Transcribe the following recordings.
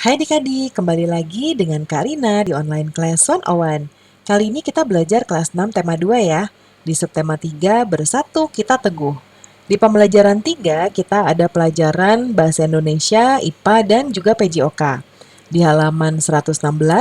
Hai adik-adik, kembali lagi dengan Kak Rina di online class 101. Kali ini kita belajar kelas 6 tema 2 ya. Di subtema 3 bersatu kita teguh. Di pembelajaran 3 kita ada pelajaran Bahasa Indonesia, IPA, dan juga PJOK. Di halaman 116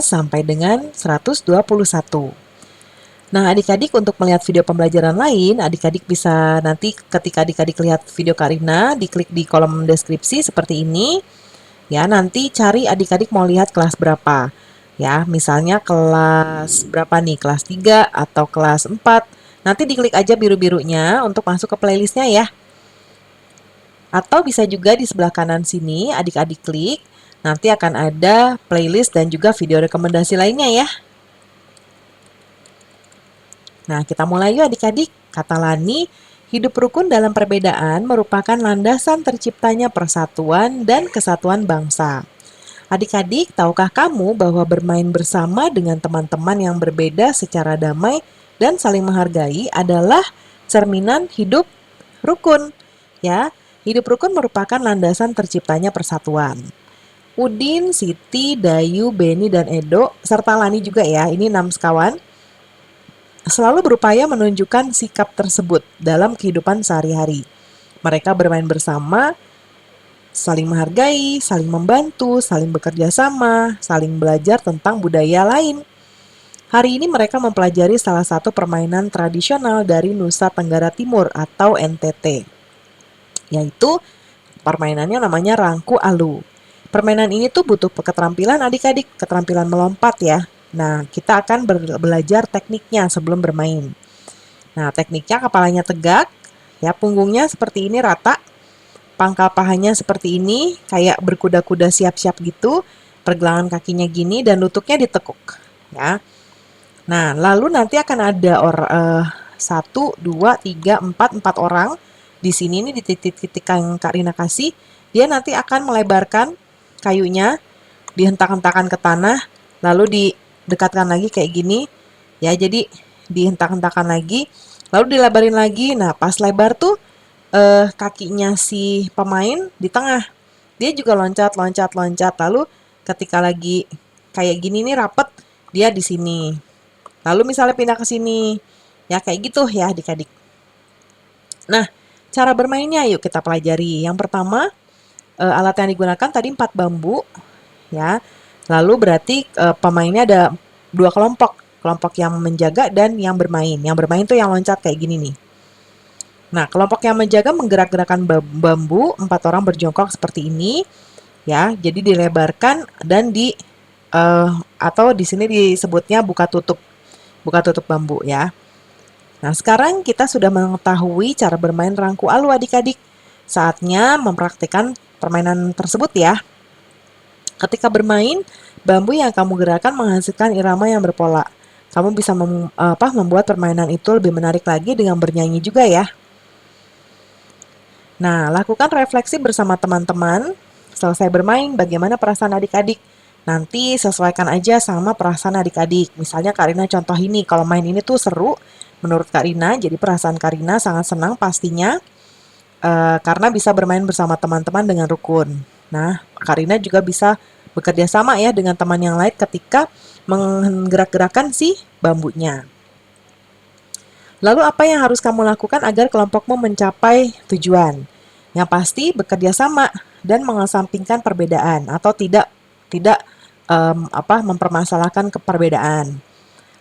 sampai dengan 121. Nah, adik-adik untuk melihat video pembelajaran lain, adik-adik bisa nanti ketika adik-adik lihat video Kak Rina, diklik di kolom deskripsi seperti ini. Ya, nanti cari adik-adik mau lihat kelas berapa. Ya, misalnya kelas berapa nih? Kelas 3 atau kelas 4. Nanti diklik aja biru-birunya untuk masuk ke playlistnya ya. Atau bisa juga di sebelah kanan sini adik-adik klik. Nanti akan ada playlist dan juga video rekomendasi lainnya ya. Nah, kita mulai yuk adik-adik. Kata Lani, hidup rukun dalam perbedaan merupakan landasan terciptanya persatuan dan kesatuan bangsa. Adik-adik, tahukah kamu bahwa bermain bersama dengan teman-teman yang berbeda secara damai dan saling menghargai adalah cerminan hidup rukun? Ya, hidup rukun merupakan landasan terciptanya persatuan. Udin, Siti, Dayu, Beni, dan Edo, serta Lani juga ya, ini 6 sekawan, selalu berupaya menunjukkan sikap tersebut dalam kehidupan sehari-hari. Mereka bermain bersama, saling menghargai, saling membantu, saling bekerja sama, saling belajar tentang budaya lain. Hari ini mereka mempelajari salah satu permainan tradisional dari Nusa Tenggara Timur atau NTT, yaitu permainannya namanya Rangku Alu. Permainan ini tuh butuh keterampilan adik-adik, keterampilan melompat ya. Nah, kita akan belajar tekniknya sebelum bermain. Nah, tekniknya kepalanya tegak, ya punggungnya seperti ini rata, pangkal pahanya seperti ini, kayak berkuda-kuda siap-siap gitu, pergelangan kakinya gini dan lututnya ditekuk, ya. Nah, lalu nanti akan ada 1, 2, 3, 4 orang. Di sini nih di titik-titik yang Kak Rina kasih, dia nanti akan melebarkan kayunya, dihentak-hentakan ke tanah, lalu didekatkan lagi kayak gini, ya. Jadi dihentak-hentakan lagi, lalu dilebarin lagi. Nah, pas lebar tuh kakinya si pemain di tengah. Dia juga loncat, loncat, loncat. Lalu ketika lagi kayak gini nih rapet, dia di sini. Lalu misalnya pindah ke sini. Ya kayak gitu ya adik-adik. Nah, cara bermainnya yuk kita pelajari. Yang pertama, alat yang digunakan tadi 4 bambu. Ya. Lalu berarti pemainnya ada 2 kelompok. Kelompok yang menjaga dan yang bermain. Yang bermain tuh yang loncat kayak gini nih. Nah, kelompok yang menjaga menggerak-gerakkan bambu, 4 orang berjongkok seperti ini, ya. Jadi dilebarkan dan atau di sini disebutnya buka tutup bambu ya. Nah, sekarang kita sudah mengetahui cara bermain Rangku Alu adik-adik. Saatnya mempraktikkan permainan tersebut ya. Ketika bermain, bambu yang kamu gerakan menghasilkan irama yang berpola. Kamu bisa membuat permainan itu lebih menarik lagi dengan bernyanyi juga ya. Nah, lakukan refleksi bersama teman-teman. Selesai bermain, bagaimana perasaan adik-adik? Nanti sesuaikan aja sama perasaan adik-adik. Misalnya Kak Rina contoh ini, kalau main ini tuh seru menurut Kak Rina, jadi perasaan Kak Rina sangat senang pastinya karena bisa bermain bersama teman-teman dengan rukun. Nah, Kak Rina juga bisa bekerja sama ya dengan teman yang lain ketika menggerak-gerakkan si bambunya. Lalu apa yang harus kamu lakukan agar kelompokmu mencapai tujuan? Yang pasti bekerja sama dan mengesampingkan perbedaan atau tidak mempermasalahkan perbedaan.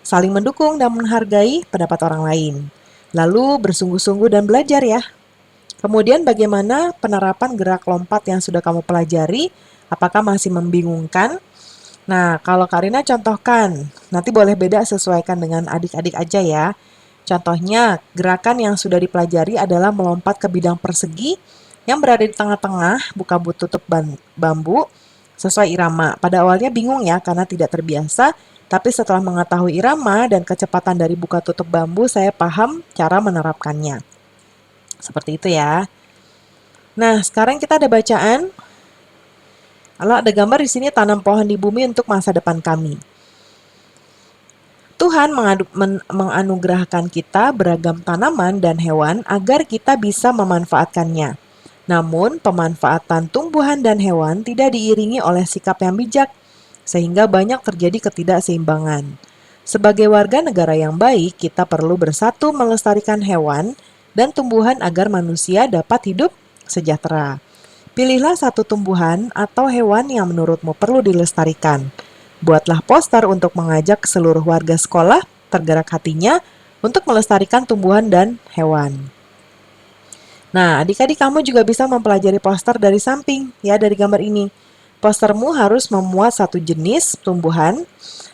Saling mendukung dan menghargai pendapat orang lain. Lalu bersungguh-sungguh dan belajar ya. Kemudian bagaimana penerapan gerak lompat yang sudah kamu pelajari? Apakah masih membingungkan? Nah, kalau Karina contohkan, nanti boleh beda sesuaikan dengan adik-adik aja ya. Contohnya, gerakan yang sudah dipelajari adalah melompat ke bidang persegi yang berada di tengah-tengah buka tutup bambu sesuai irama. Pada awalnya bingung ya karena tidak terbiasa, tapi setelah mengetahui irama dan kecepatan dari buka tutup bambu, saya paham cara menerapkannya. Seperti itu ya. Nah, sekarang kita ada bacaan. Lalu ada gambar di sini tanam pohon di bumi untuk masa depan kami. Tuhan menganugerahkan kita beragam tanaman dan hewan agar kita bisa memanfaatkannya. Namun, pemanfaatan tumbuhan dan hewan tidak diiringi oleh sikap yang bijak, sehingga banyak terjadi ketidakseimbangan. Sebagai warga negara yang baik, kita perlu bersatu melestarikan hewan dan tumbuhan agar manusia dapat hidup sejahtera. Pilihlah satu tumbuhan atau hewan yang menurutmu perlu dilestarikan. Buatlah poster untuk mengajak seluruh warga sekolah tergerak hatinya untuk melestarikan tumbuhan dan hewan. Nah, adik-adik kamu juga bisa mempelajari poster dari samping, ya, dari gambar ini. Postermu harus memuat satu jenis tumbuhan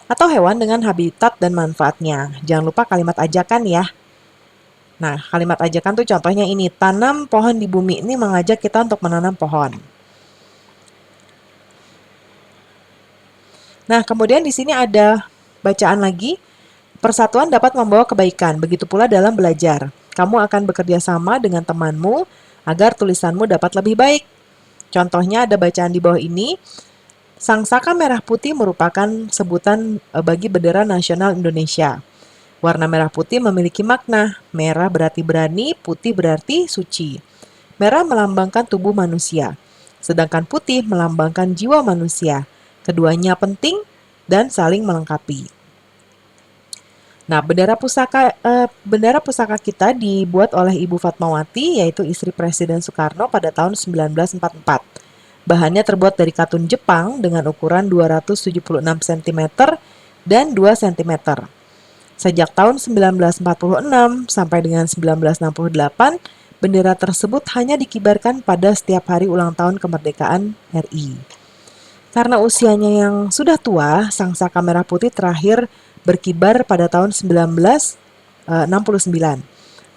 atau hewan dengan habitat dan manfaatnya. Jangan lupa kalimat ajakan ya. Nah, kalimat ajakan tuh contohnya ini, tanam pohon di bumi, ini mengajak kita untuk menanam pohon. Nah, kemudian di sini ada bacaan lagi, persatuan dapat membawa kebaikan, begitu pula dalam belajar. Kamu akan bekerja sama dengan temanmu agar tulisanmu dapat lebih baik. Contohnya ada bacaan di bawah ini, Sangsaka merah putih merupakan sebutan bagi bendera nasional Indonesia. Warna merah putih memiliki makna, merah berarti berani, putih berarti suci. Merah melambangkan tubuh manusia, sedangkan putih melambangkan jiwa manusia. Keduanya penting dan saling melengkapi. Nah, bendera pusaka kita dibuat oleh Ibu Fatmawati, yaitu istri Presiden Soekarno pada tahun 1944. Bahannya terbuat dari katun Jepang dengan ukuran 276 cm dan 2 cm. Sejak tahun 1946 sampai dengan 1968, bendera tersebut hanya dikibarkan pada setiap hari ulang tahun kemerdekaan RI. Karena usianya yang sudah tua, Sangsaka Merah Putih terakhir berkibar pada tahun 1969.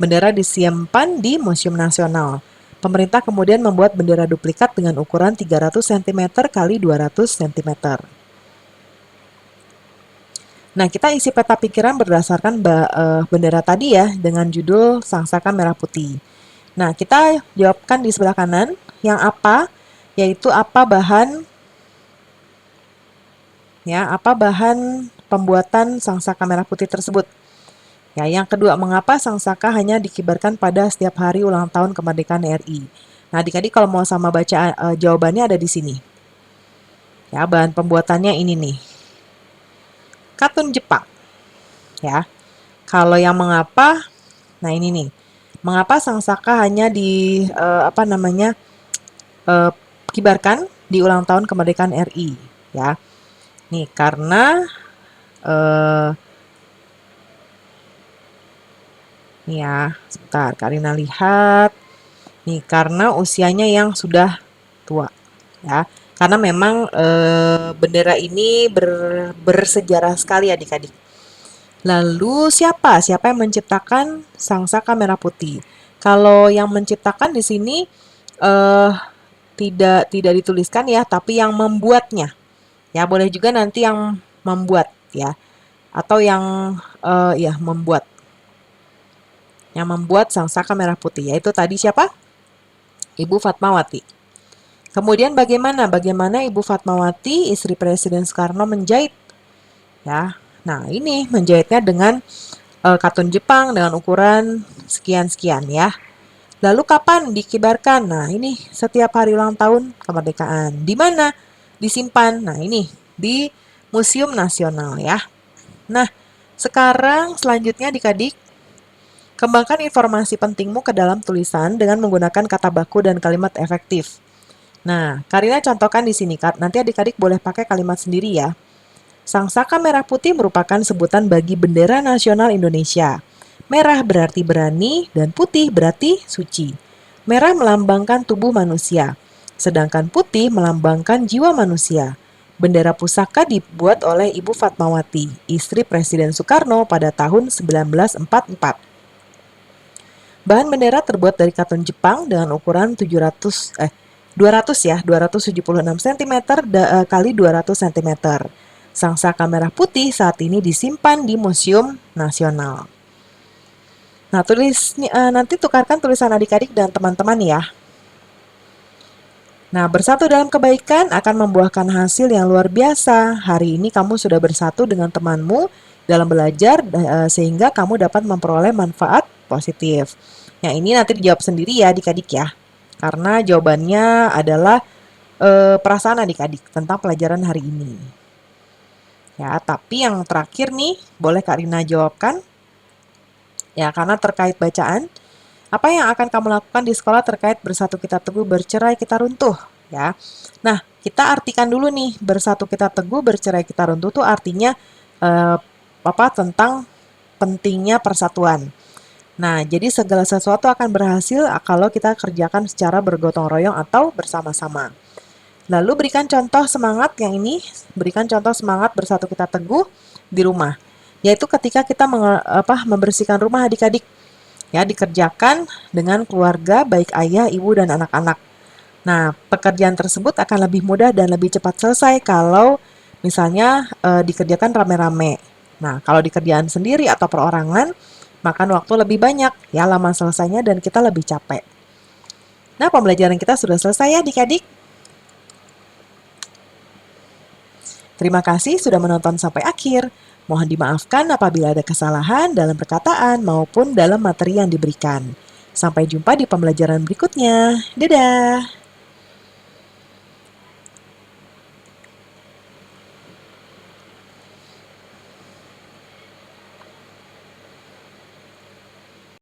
Bendera disimpan di Museum Nasional. Pemerintah kemudian membuat bendera duplikat dengan ukuran 300 cm x 200 cm. Nah, kita isi peta pikiran berdasarkan bendera tadi ya, dengan judul Sangsaka Merah Putih. Nah, kita jawabkan di sebelah kanan, yang apa, yaitu apa bahan pembuatan Sangsaka Merah Putih tersebut. Ya, yang kedua, mengapa Sangsaka hanya dikibarkan pada setiap hari ulang tahun kemerdekaan RI. Nah, adik-adik kalau mau sama baca jawabannya ada di sini. Ya, bahan pembuatannya ini nih. Katun Jepang. Ya. Kalau yang mengapa, nah ini nih. Mengapa Sangsaka hanya kibarkan di ulang tahun kemerdekaan RI, ya. Nih, karena nih ya, sebentar, Karina lihat. Nih, karena usianya yang sudah tua, ya. Karena memang bendera ini bersejarah sekali adik-adik. Lalu siapa yang menciptakan Sangsaka Merah Putih? Kalau yang menciptakan di sini eh, tidak dituliskan ya, tapi yang membuatnya. Ya, boleh juga nanti yang membuat ya, atau yang ya membuat. Yang membuat Sangsaka Merah Putih yaitu tadi siapa? Ibu Fatmawati. Kemudian bagaimana Ibu Fatmawati, istri Presiden Soekarno menjahit? Ya. Nah, ini menjahitnya dengan katun Jepang dengan ukuran sekian-sekian ya. Lalu kapan dikibarkan? Nah, ini setiap hari ulang tahun kemerdekaan. Di mana? Disimpan. Nah, ini di Museum Nasional ya. Nah, sekarang selanjutnya adik-adik, kembangkan informasi pentingmu ke dalam tulisan dengan menggunakan kata baku dan kalimat efektif. Nah, Karina contohkan di sini. Nanti adik-adik boleh pakai kalimat sendiri ya. Sangsaka Merah Putih merupakan sebutan bagi bendera nasional Indonesia. Merah berarti berani dan putih berarti suci. Merah melambangkan tubuh manusia, sedangkan putih melambangkan jiwa manusia. Bendera pusaka dibuat oleh Ibu Fatmawati, istri Presiden Soekarno pada tahun 1944. Bahan bendera terbuat dari katun Jepang dengan ukuran 276 cm kali 200 cm. Sangsaka Merah Putih saat ini disimpan di Museum Nasional. Nah, nanti tukarkan tulisan adik-adik dan teman-teman ya. Nah, bersatu dalam kebaikan akan membuahkan hasil yang luar biasa. Hari ini kamu sudah bersatu dengan temanmu dalam belajar sehingga kamu dapat memperoleh manfaat positif. Nah, ini nanti dijawab sendiri ya adik-adik ya. karena jawabannya adalah perasaan adik-adik tentang pelajaran hari ini. Ya, tapi yang terakhir nih, boleh Kak Rina jawabkan? Ya, karena terkait bacaan, apa yang akan kamu lakukan di sekolah terkait bersatu kita teguh, bercerai kita runtuh? Ya. Nah, kita artikan dulu nih, bersatu kita teguh, bercerai kita runtuh tuh artinya eh, apa tentang pentingnya persatuan. Nah, jadi segala sesuatu akan berhasil kalau kita kerjakan secara bergotong royong atau bersama-sama. Lalu berikan contoh semangat yang ini, berikan contoh semangat bersatu kita teguh di rumah. Yaitu ketika kita membersihkan rumah adik-adik, ya dikerjakan dengan keluarga baik ayah, ibu dan anak-anak. Nah, pekerjaan tersebut akan lebih mudah dan lebih cepat selesai kalau misalnya dikerjakan rame-rame. Nah, kalau dikerjaan sendiri atau perorangan, makan waktu lebih banyak, ya lama selesainya dan kita lebih capek. Nah, pembelajaran kita sudah selesai ya adik-adik. Terima kasih sudah menonton sampai akhir. Mohon dimaafkan apabila ada kesalahan dalam perkataan maupun dalam materi yang diberikan. Sampai jumpa di pembelajaran berikutnya. Dadah!